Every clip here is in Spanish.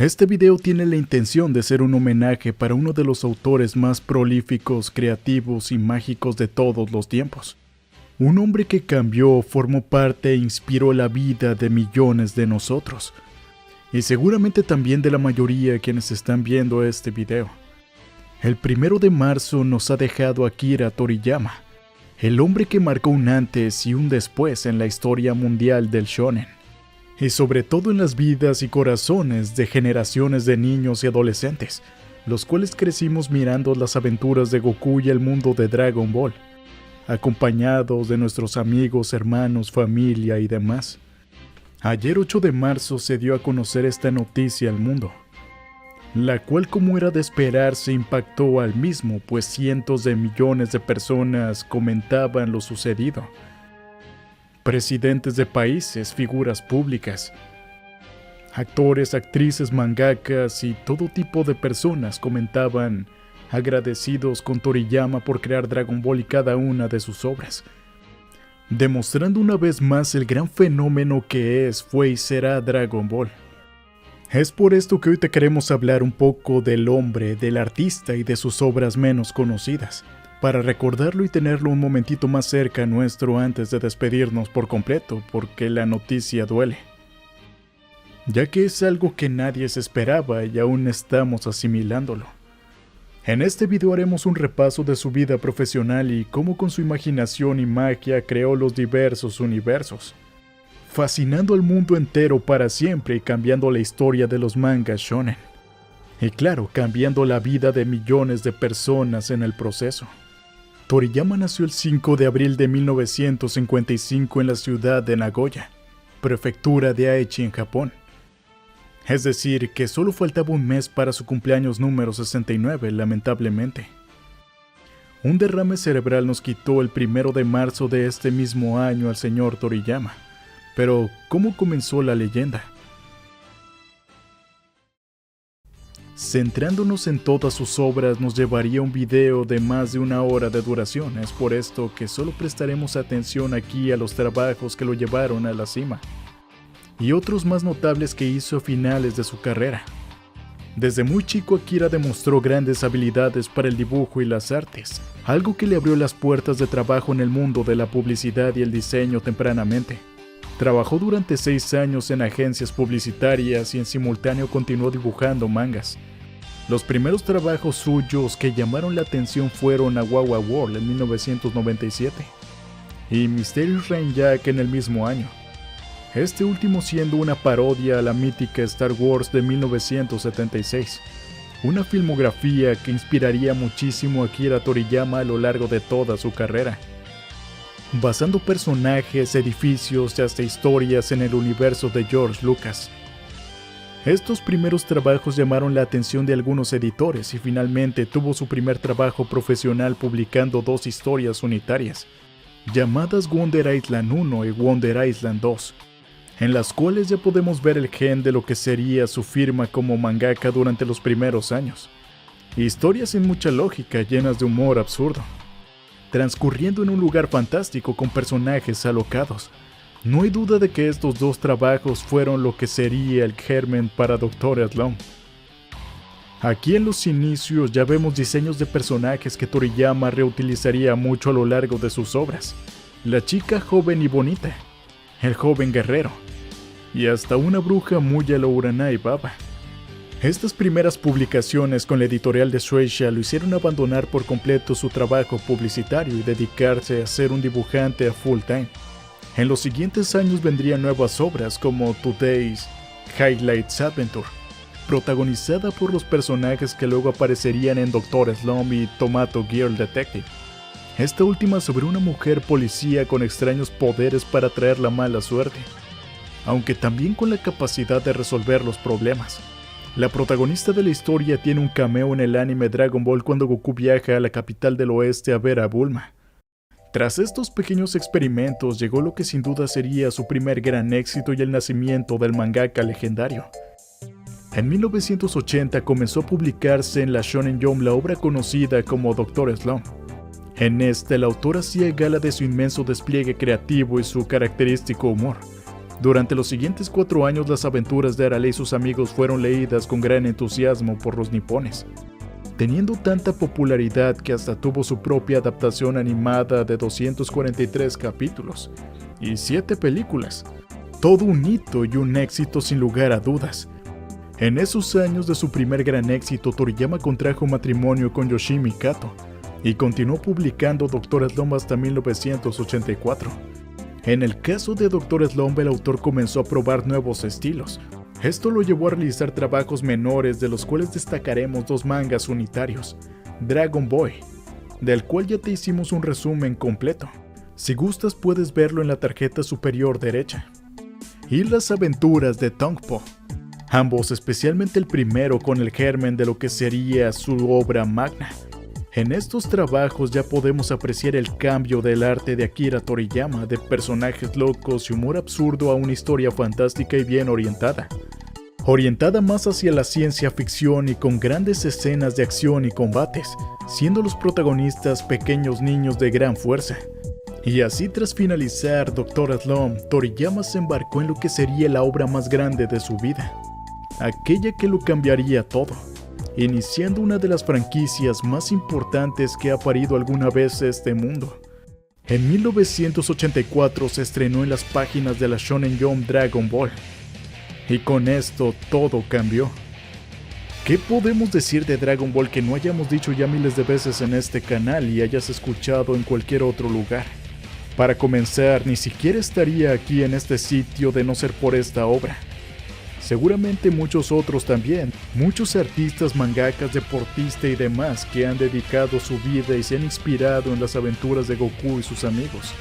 Este video tiene la intención de ser un homenaje para uno de los autores más prolíficos, creativos y mágicos de todos los tiempos. Un hombre que cambió, formó parte e inspiró la vida de millones de nosotros. Y seguramente también de la mayoría de quienes están viendo este video. El 1 de marzo nos ha dejado Akira Toriyama, el hombre que marcó un antes y un después en la historia mundial del shonen. Y sobre todo en las vidas y corazones de generaciones de niños y adolescentes, los cuales crecimos mirando las aventuras de Goku y el mundo de Dragon Ball, acompañados de nuestros amigos, hermanos, familia y demás. Ayer 8 de marzo se dio a conocer esta noticia al mundo, la cual, como era de esperarse, impactó al mismo, pues cientos de millones de personas comentaban lo sucedido. Presidentes de países, figuras públicas, actores, actrices, mangakas y todo tipo de personas comentaban agradecidos con Toriyama por crear Dragon Ball y cada una de sus obras, demostrando una vez más el gran fenómeno que es, fue y será Dragon Ball. Es por esto que hoy te queremos hablar un poco del hombre, del artista y de sus obras menos conocidas, para recordarlo y tenerlo un momentito más cerca nuestro antes de despedirnos por completo, porque la noticia duele, ya que es algo que nadie se esperaba y aún estamos asimilándolo. En este video haremos un repaso de su vida profesional y cómo con su imaginación y magia creó los diversos universos, fascinando al mundo entero para siempre y cambiando la historia de los mangas shonen. Y claro, cambiando la vida de millones de personas en el proceso. Toriyama nació el 5 de abril de 1955 en la ciudad de Nagoya, prefectura de Aichi en Japón. Es decir, que solo faltaba un mes para su cumpleaños número 69, lamentablemente. Un derrame cerebral nos quitó el 1 de marzo de este mismo año al señor Toriyama. Pero, ¿cómo comenzó la leyenda? Centrándonos en todas sus obras nos llevaría un video de más de 1 hora de duración, es por esto que solo prestaremos atención aquí a los trabajos que lo llevaron a la cima, y otros más notables que hizo a finales de su carrera. Desde muy chico Akira demostró grandes habilidades para el dibujo y las artes, algo que le abrió las puertas de trabajo en el mundo de la publicidad y el diseño tempranamente. Trabajó durante 6 años en agencias publicitarias y en simultáneo continuó dibujando mangas. Los primeros trabajos suyos que llamaron la atención fueron Awawa World en 1997 y Mysterious Rain Jack en el mismo año, este último siendo una parodia a la mítica Star Wars de 1976, una filmografía que inspiraría muchísimo a Akira Toriyama a lo largo de toda su carrera, basando personajes, edificios y hasta historias en el universo de George Lucas. Estos primeros trabajos llamaron la atención de algunos editores y finalmente tuvo su primer trabajo profesional publicando 2 historias unitarias, llamadas Wonder Island 1 y Wonder Island 2, en las cuales ya podemos ver el gen de lo que sería su firma como mangaka durante los primeros años. Historias sin mucha lógica, llenas de humor absurdo, transcurriendo en un lugar fantástico con personajes alocados. No hay duda de que estos 2 trabajos fueron lo que sería el germen para Dr. Slump. Aquí en los inicios ya vemos diseños de personajes que Toriyama reutilizaría mucho a lo largo de sus obras. La chica joven y bonita, el joven guerrero, y hasta una bruja muy a lo Uranai Baba. Estas primeras publicaciones con la editorial de Shueisha lo hicieron abandonar por completo su trabajo publicitario y dedicarse a ser un dibujante a full time. En los siguientes años vendrían nuevas obras como Today's Highlights Adventure, protagonizada por los personajes que luego aparecerían en Dr. Slump y Tomato Girl Detective, esta última sobre una mujer policía con extraños poderes para traer la mala suerte, aunque también con la capacidad de resolver los problemas. La protagonista de la historia tiene un cameo en el anime Dragon Ball cuando Goku viaja a la capital del oeste a ver a Bulma. Tras estos pequeños experimentos llegó lo que sin duda sería su primer gran éxito y el nacimiento del mangaka legendario. En 1980 comenzó a publicarse en la Shonen Jump la obra conocida como Dr. Slump. En esta el autor hacía gala de su inmenso despliegue creativo y su característico humor, Durante los siguientes 4 años, las aventuras de Arale y sus amigos fueron leídas con gran entusiasmo por los nipones, teniendo tanta popularidad que hasta tuvo su propia adaptación animada de 243 capítulos y 7 películas. Todo un hito y un éxito sin lugar a dudas. En esos años de su primer gran éxito, Toriyama contrajo matrimonio con Yoshimi Kato y continuó publicando Dr. Slump hasta 1984. En el caso de Dr. Slump, el autor comenzó a probar nuevos estilos. Esto lo llevó a realizar trabajos menores, de los cuales destacaremos 2 mangas unitarios: Dragon Boy, del cual ya te hicimos un resumen completo. Si gustas puedes verlo en la tarjeta superior derecha. Y Las aventuras de Tongpo. Ambos, especialmente el primero, con el germen de lo que sería su obra magna. En estos trabajos ya podemos apreciar el cambio del arte de Akira Toriyama, de personajes locos y humor absurdo a una historia fantástica y bien orientada. Orientada más hacia la ciencia ficción y con grandes escenas de acción y combates, siendo los protagonistas pequeños niños de gran fuerza. Y así, tras finalizar Dr. Slump, Toriyama se embarcó en lo que sería la obra más grande de su vida, aquella que lo cambiaría todo, iniciando una de las franquicias más importantes que ha parido alguna vez este mundo. En 1984 se estrenó en las páginas de la Shonen Jump Dragon Ball, y con esto todo cambió. ¿Qué podemos decir de Dragon Ball que no hayamos dicho ya miles de veces en este canal y hayas escuchado en cualquier otro lugar? Para comenzar, ni siquiera estaría aquí en este sitio de no ser por esta obra. Seguramente muchos otros también, muchos artistas, mangakas, deportistas y demás que han dedicado su vida y se han inspirado en las aventuras de Goku y sus amigos.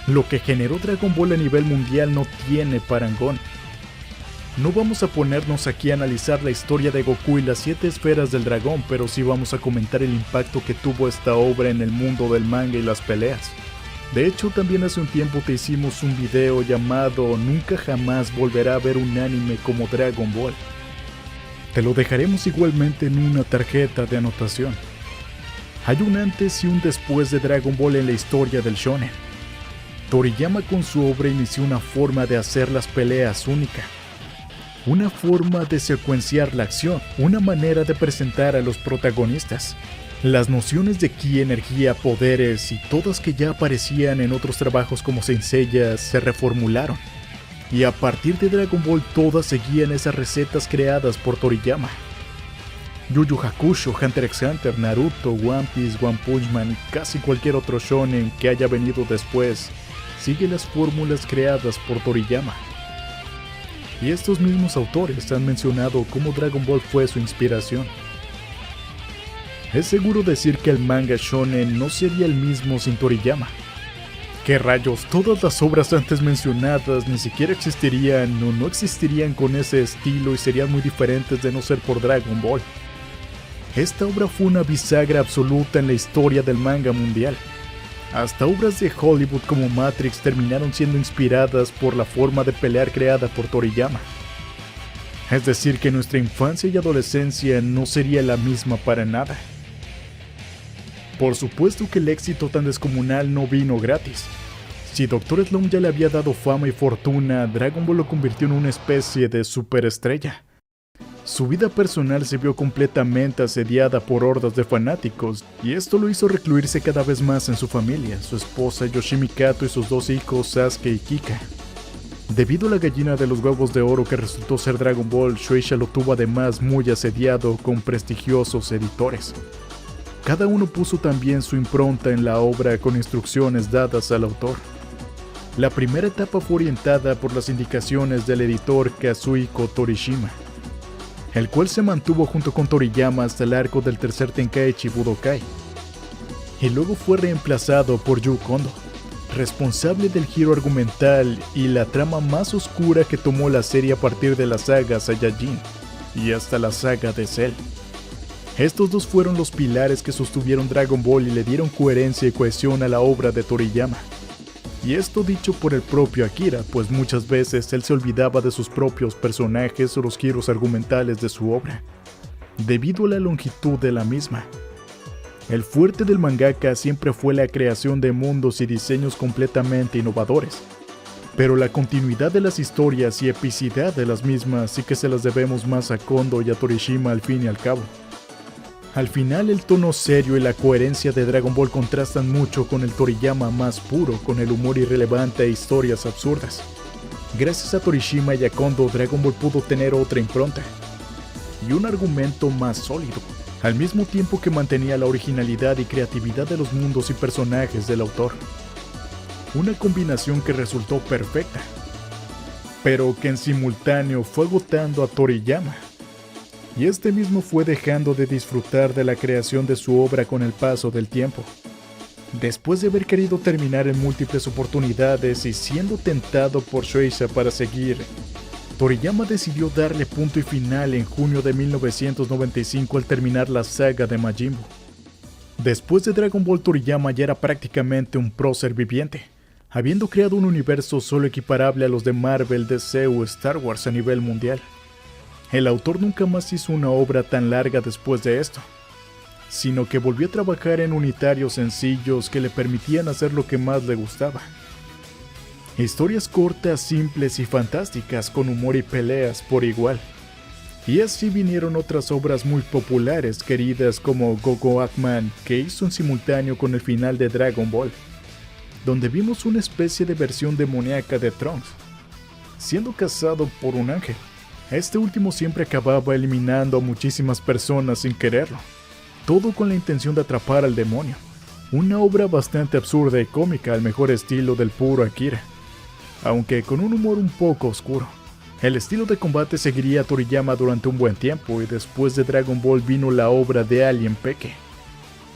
Lo que generó Dragon Ball a nivel mundial no tiene parangón. No vamos a ponernos aquí a analizar la historia de Goku y las 7 esferas del dragón, pero sí vamos a comentar el impacto que tuvo esta obra en el mundo del manga y las peleas. De hecho, también hace un tiempo te hicimos un video llamado Nunca jamás volverá a ver un anime como Dragon Ball. Te lo dejaremos igualmente en una tarjeta de anotación. Hay un antes y un después de Dragon Ball en la historia del shonen. Toriyama con su obra inició una forma de hacer las peleas única. Una forma de secuenciar la acción, una manera de presentar a los protagonistas. Las nociones de ki, energía, poderes y todas que ya aparecían en otros trabajos como Saint Seiya se reformularon. Y a partir de Dragon Ball todas seguían esas recetas creadas por Toriyama. Yu Yu Hakusho, Hunter x Hunter, Naruto, One Piece, One Punch Man y casi cualquier otro shonen que haya venido después sigue las fórmulas creadas por Toriyama. Y estos mismos autores han mencionado cómo Dragon Ball fue su inspiración. Es seguro decir que el manga shonen no sería el mismo sin Toriyama. ¿Qué rayos? Todas las obras antes mencionadas ni siquiera existirían o no existirían con ese estilo y serían muy diferentes de no ser por Dragon Ball. Esta obra fue una bisagra absoluta en la historia del manga mundial. Hasta obras de Hollywood como Matrix terminaron siendo inspiradas por la forma de pelear creada por Toriyama. Es decir, que nuestra infancia y adolescencia no sería la misma para nada. Por supuesto que el éxito tan descomunal no vino gratis. Si Dr. Slump ya le había dado fama y fortuna, Dragon Ball lo convirtió en una especie de superestrella. Su vida personal se vio completamente asediada por hordas de fanáticos, y esto lo hizo recluirse cada vez más en su familia, su esposa Yoshimi Kato y sus 2 hijos Sasuke y Kika. Debido a la gallina de los huevos de oro que resultó ser Dragon Ball, Shueisha lo tuvo además muy asediado con prestigiosos editores. Cada uno puso también su impronta en la obra con instrucciones dadas al autor. La primera etapa fue orientada por las indicaciones del editor Kazuhiko Torishima, el cual se mantuvo junto con Toriyama hasta el arco del tercer Tenkaichi Budokai, y luego fue reemplazado por Yu Kondo, responsable del giro argumental y la trama más oscura que tomó la serie a partir de la saga Saiyajin y hasta la saga de Cell. Estos 2 fueron los pilares que sostuvieron Dragon Ball y le dieron coherencia y cohesión a la obra de Toriyama. Y esto dicho por el propio Akira, pues muchas veces él se olvidaba de sus propios personajes o los giros argumentales de su obra, debido a la longitud de la misma. El fuerte del mangaka siempre fue la creación de mundos y diseños completamente innovadores. Pero la continuidad de las historias y epicidad de las mismas sí que se las debemos más a Kondo y a Torishima al fin y al cabo. Al final el tono serio y la coherencia de Dragon Ball contrastan mucho con el Toriyama más puro, con el humor irrelevante e historias absurdas. Gracias a Torishima y a Kondo, Dragon Ball pudo tener otra impronta y un argumento más sólido, al mismo tiempo que mantenía la originalidad y creatividad de los mundos y personajes del autor. Una combinación que resultó perfecta, pero que en simultáneo fue agotando a Toriyama. Y este mismo fue dejando de disfrutar de la creación de su obra con el paso del tiempo. Después de haber querido terminar en múltiples oportunidades y siendo tentado por Shueisha para seguir, Toriyama decidió darle punto y final en junio de 1995 al terminar la saga de Majin Buu. Después de Dragon Ball, Toriyama ya era prácticamente un prócer viviente, habiendo creado un universo solo equiparable a los de Marvel, DC o Star Wars a nivel mundial. El autor nunca más hizo una obra tan larga después de esto, sino que volvió a trabajar en unitarios sencillos que le permitían hacer lo que más le gustaba. Historias cortas, simples y fantásticas con humor y peleas por igual. Y así vinieron otras obras muy populares queridas como Gogo Eggman, que hizo en simultáneo con el final de Dragon Ball, donde vimos una especie de versión demoníaca de Trunks, siendo cazado por un ángel. Este último siempre acababa eliminando a muchísimas personas sin quererlo, todo con la intención de atrapar al demonio. Una obra bastante absurda y cómica al mejor estilo del puro Akira, aunque con un humor un poco oscuro. El estilo de combate seguiría a Toriyama durante un buen tiempo y después de Dragon Ball vino la obra de Alien Peque,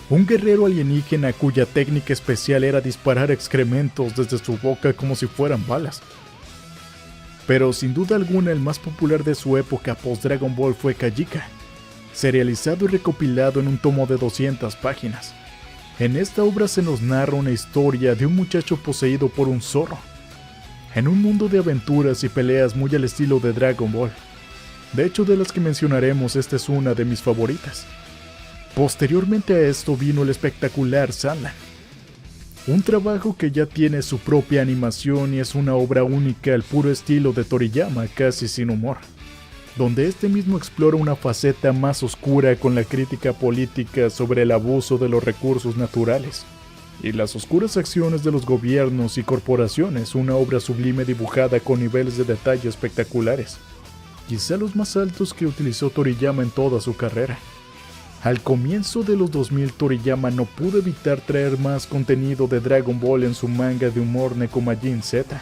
un guerrero alienígena cuya técnica especial era disparar excrementos desde su boca como si fueran balas. Pero sin duda alguna el más popular de su época post Dragon Ball fue Kajika, serializado y recopilado en un tomo de 200 páginas. En esta obra se nos narra una historia de un muchacho poseído por un zorro, en un mundo de aventuras y peleas muy al estilo de Dragon Ball. De hecho, de las que mencionaremos, esta es una de mis favoritas. Posteriormente a esto vino el espectacular Sandland, un trabajo que ya tiene su propia animación y es una obra única al puro estilo de Toriyama, casi sin humor, donde este mismo explora una faceta más oscura con la crítica política sobre el abuso de los recursos naturales y las oscuras acciones de los gobiernos y corporaciones, una obra sublime dibujada con niveles de detalle espectaculares, quizá los más altos que utilizó Toriyama en toda su carrera. Al comienzo de los 2000, Toriyama no pudo evitar traer más contenido de Dragon Ball en su manga de humor Nekomajin Z,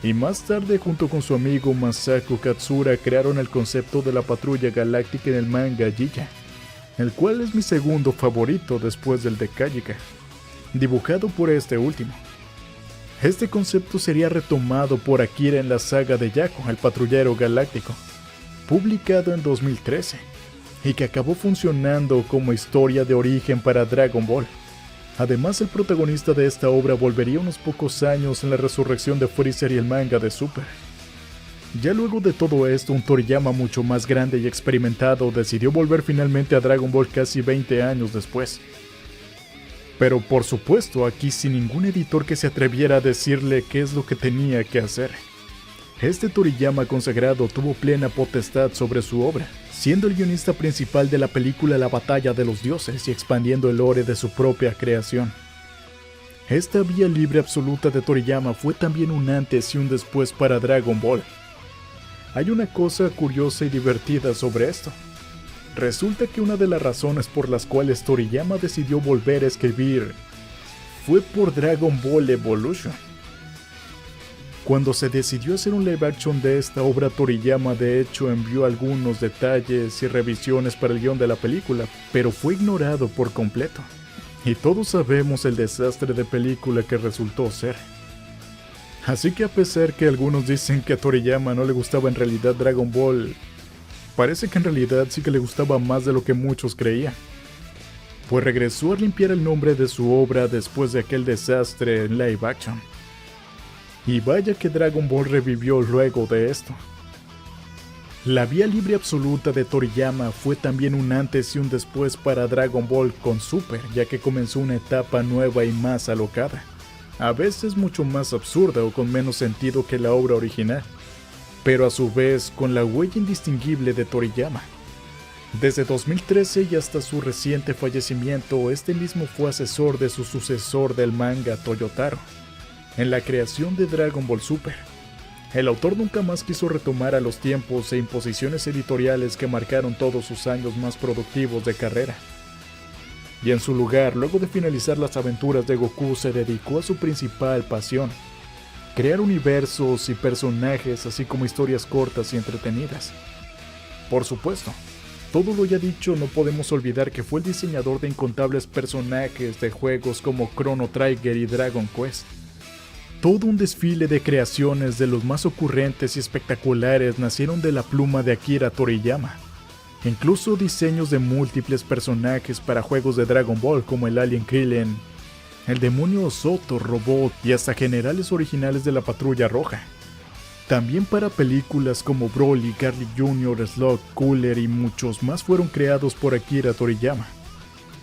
y más tarde junto con su amigo Masaku Katsura crearon el concepto de la Patrulla Galáctica en el manga Jiya, el cual es mi segundo favorito después del de Kajika, dibujado por este último. Este concepto sería retomado por Akira en la saga de Yako, el Patrullero Galáctico, publicado en 2013, y que acabó funcionando como historia de origen para Dragon Ball. Además, el protagonista de esta obra volvería unos pocos años en la resurrección de Freezer y el manga de Super. Ya luego de todo esto, un Toriyama mucho más grande y experimentado decidió volver finalmente a Dragon Ball casi 20 años después. Pero por supuesto, aquí sin ningún editor que se atreviera a decirle qué es lo que tenía que hacer. Este Toriyama consagrado tuvo plena potestad sobre su obra, siendo el guionista principal de la película La Batalla de los Dioses y expandiendo el lore de su propia creación. Esta vía libre absoluta de Toriyama fue también un antes y un después para Dragon Ball. Hay una cosa curiosa y divertida sobre esto. Resulta que una de las razones por las cuales Toriyama decidió volver a escribir fue por Dragon Ball Evolution. Cuando se decidió hacer un live action de esta obra, Toriyama de hecho envió algunos detalles y revisiones para el guión de la película, pero fue ignorado por completo. Y todos sabemos el desastre de película que resultó ser. Así que a pesar que algunos dicen que a Toriyama no le gustaba en realidad Dragon Ball, parece que en realidad sí que le gustaba más de lo que muchos creían, pues regresó a limpiar el nombre de su obra después de aquel desastre en live action. Y vaya que Dragon Ball revivió luego de esto. La vía libre absoluta de Toriyama fue también un antes y un después para Dragon Ball con Super, ya que comenzó una etapa nueva y más alocada, a veces mucho más absurda o con menos sentido que la obra original, pero a su vez con la huella indistinguible de Toriyama. Desde 2013 y hasta su reciente fallecimiento, este mismo fue asesor de su sucesor del manga, Toyotaro, en la creación de Dragon Ball Super. El autor nunca más quiso retomar a los tiempos e imposiciones editoriales que marcaron todos sus años más productivos de carrera. Y en su lugar, luego de finalizar las aventuras de Goku, se dedicó a su principal pasión: crear universos y personajes, así como historias cortas y entretenidas. Por supuesto, todo lo ya dicho, no podemos olvidar que fue el diseñador de incontables personajes de juegos como Chrono Trigger y Dragon Quest. Todo un desfile de creaciones de los más ocurrentes y espectaculares nacieron de la pluma de Akira Toriyama. Incluso diseños de múltiples personajes para juegos de Dragon Ball como el Alien Krillin, el demonio Zoto Robot y hasta generales originales de la Patrulla Roja. También para películas como Broly, Carly Jr., Slug, Cooler y muchos más fueron creados por Akira Toriyama.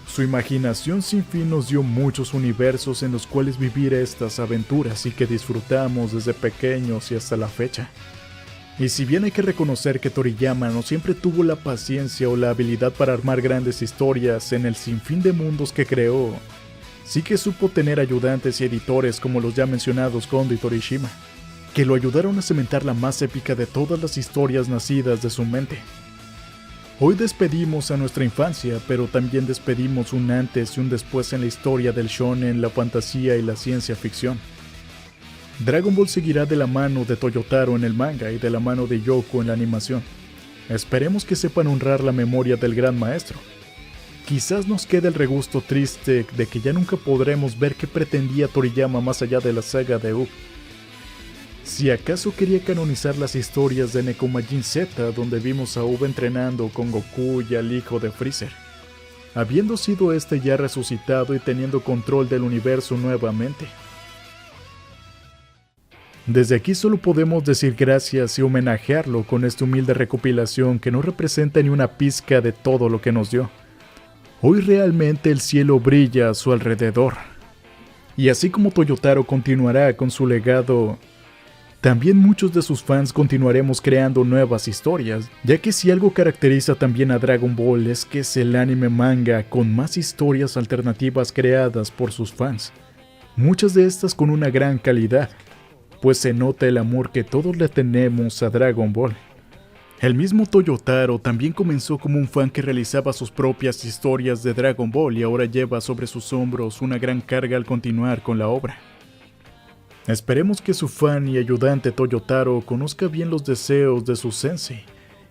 Su imaginación sin fin nos dio muchos universos en los cuales vivir estas aventuras y que disfrutamos desde pequeños y hasta la fecha. Y si bien hay que reconocer que Toriyama no siempre tuvo la paciencia o la habilidad para armar grandes historias en el sinfín de mundos que creó, sí que supo tener ayudantes y editores como los ya mencionados Kondo y Torishima, que lo ayudaron a cementar la más épica de todas las historias nacidas de su mente. Hoy despedimos a nuestra infancia, pero también despedimos un antes y un después en la historia del shonen, la fantasía y la ciencia ficción. Dragon Ball seguirá de la mano de Toyotaro en el manga y de la mano de Yoko en la animación. Esperemos que sepan honrar la memoria del gran maestro. Quizás nos quede el regusto triste de que ya nunca podremos ver qué pretendía Toriyama más allá de la saga de Up. Si acaso quería canonizar las historias de Nekomajin Z, donde vimos a Uba entrenando con Goku y al hijo de Freezer, habiendo sido este ya resucitado y teniendo control del universo nuevamente. Desde aquí solo podemos decir gracias y homenajearlo con esta humilde recopilación que no representa ni una pizca de todo lo que nos dio. Hoy realmente el cielo brilla a su alrededor. Y así como Toyotaro continuará con su legado, también muchos de sus fans continuaremos creando nuevas historias, ya que si algo caracteriza también a Dragon Ball es que es el anime manga con más historias alternativas creadas por sus fans. Muchas de estas con una gran calidad, pues se nota el amor que todos le tenemos a Dragon Ball. El mismo Toyotaro también comenzó como un fan que realizaba sus propias historias de Dragon Ball y ahora lleva sobre sus hombros una gran carga al continuar con la obra. Esperemos que su fan y ayudante Toyotaro conozca bien los deseos de su sensei,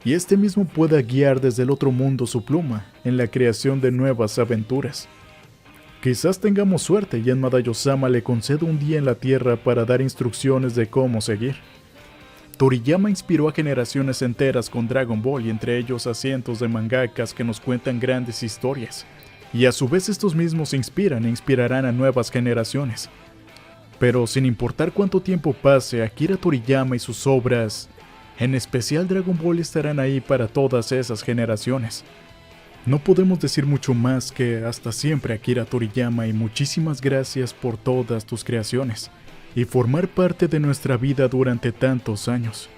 y este mismo pueda guiar desde el otro mundo su pluma en la creación de nuevas aventuras. Quizás tengamos suerte y Enma Daiyosama le conceda un día en la Tierra para dar instrucciones de cómo seguir. Toriyama inspiró a generaciones enteras con Dragon Ball y entre ellos a cientos de mangakas que nos cuentan grandes historias, y a su vez estos mismos inspiran e inspirarán a nuevas generaciones. Pero sin importar cuánto tiempo pase, Akira Toriyama y sus obras, en especial Dragon Ball, estarán ahí para todas esas generaciones. No podemos decir mucho más que hasta siempre, Akira Toriyama, y muchísimas gracias por todas tus creaciones y formar parte de nuestra vida durante tantos años.